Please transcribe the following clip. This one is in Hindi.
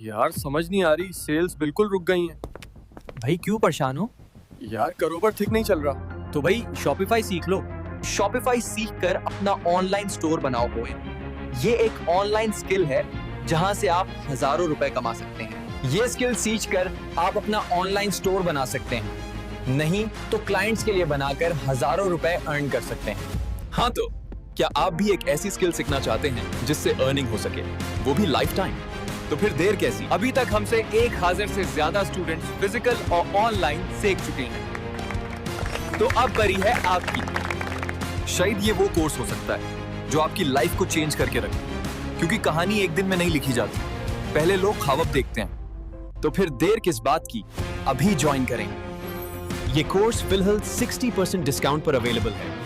यार समझ नहीं आ रही, सेल्स बिल्कुल रुक गई हैं। भाई क्यों परेशान हो? यार कारोबार ठीक नहीं चल रहा। तो भाई शॉपिफाई सीख लो। शॉपिफाई सीख कर अपना ऑनलाइन स्टोर बनाओ बोए। ये एक ऑनलाइन स्किल है जहां से आप हजारों रुपए कमा सकते हैं। ये स्किल सीख कर आप अपना ऑनलाइन स्टोर बना सकते हैं, नहीं तो क्लाइंट्स के लिए बनाकर हजारों रुपए अर्न कर सकते हैं। हाँ तो क्या आप भी एक ऐसी स्किल सीखना चाहते हैं जिससे अर्निंग हो सके, वो भी लाइफ टाइम? तो फिर देर कैसी? अभी तक हमसे 1000 से ज्यादा स्टूडेंट्स फिजिकल और ऑनलाइन सीख चुके हैं, तो अब बारी है आपकी। शायद ये वो कोर्स हो सकता है जो आपकी लाइफ को चेंज करके रखे, क्योंकि कहानी एक दिन में नहीं लिखी जाती, पहले लोग ख्वाब देखते हैं। तो फिर देर किस बात की, अभी ज्वाइन करें। ये कोर्स फिलहाल 60% डिस्काउंट पर अवेलेबल है।